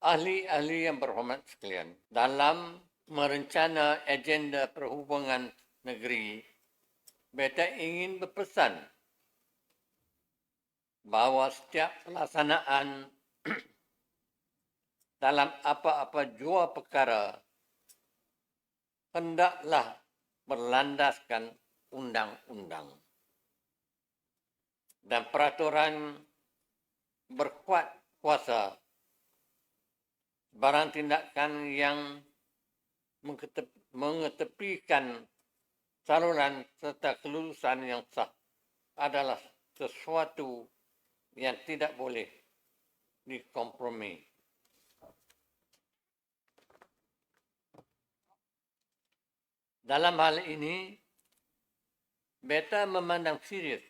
Ahli-ahli yang berhormat sekalian, dalam merencana agenda perhubungan negeri, beta ingin berpesan bahawa setiap pelaksanaan dalam apa-apa jua perkara hendaklah berlandaskan undang-undang dan peraturan berkuat kuasa. Barang tindakan yang mengetepikan saluran serta kelulusan yang sah adalah sesuatu yang tidak boleh dikompromi. Dalam hal ini, beta memandang serius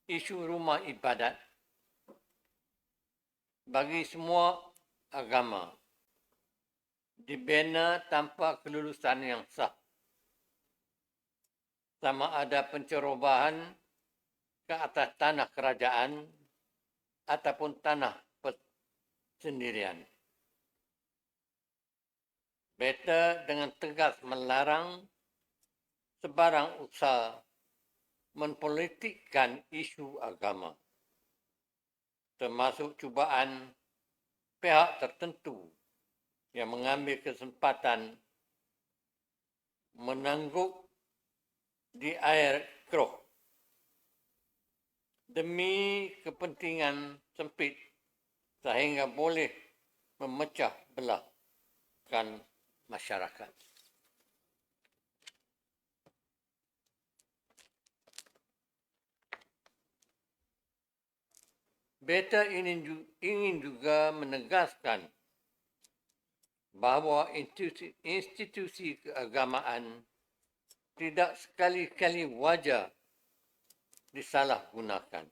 isu rumah ibadat bagi semua agama dibina tanpa kelulusan yang sah. Sama ada pencerobohan ke atas tanah kerajaan ataupun tanah persendirian. Beta dengan tegas melarang sebarang usaha mempolitikkan isu agama, termasuk cubaan pihak tertentu yang mengambil kesempatan menangguk di air keruh demi kepentingan sempit sehingga boleh memecah belahkan masyarakat. Beta ingin juga menegaskan bahawa institusi keagamaan tidak sekali-kali wajar disalahgunakan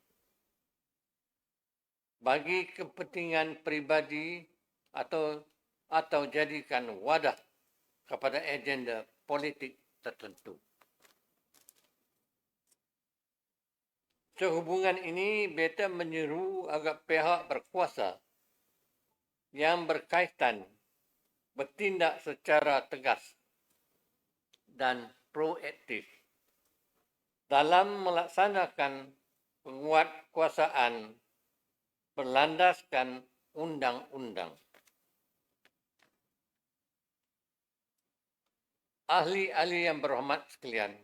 bagi kepentingan peribadi atau jadikan wadah kepada agenda politik tertentu. Sehubungan ini, beta menyeru agar pihak berkuasa yang berkaitan bertindak secara tegas dan proaktif dalam melaksanakan penguatkuasaan berlandaskan undang-undang. Ahli-ahli yang berhormat sekalian,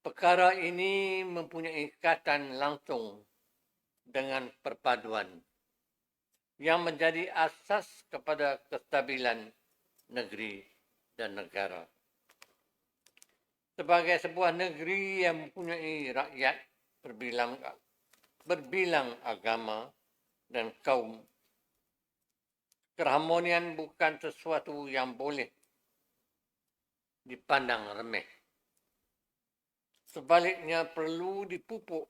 perkara ini mempunyai ikatan langsung dengan perpaduan yang menjadi asas kepada kestabilan negeri dan negara. Sebagai sebuah negeri yang mempunyai rakyat berbilang agama dan kaum, keharmonian bukan sesuatu yang boleh dipandang remeh. Sebaliknya perlu dipupuk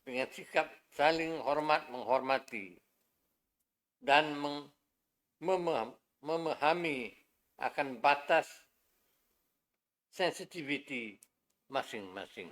dengan sikap saling hormat-menghormati dan memahami akan batas sensitiviti masing-masing.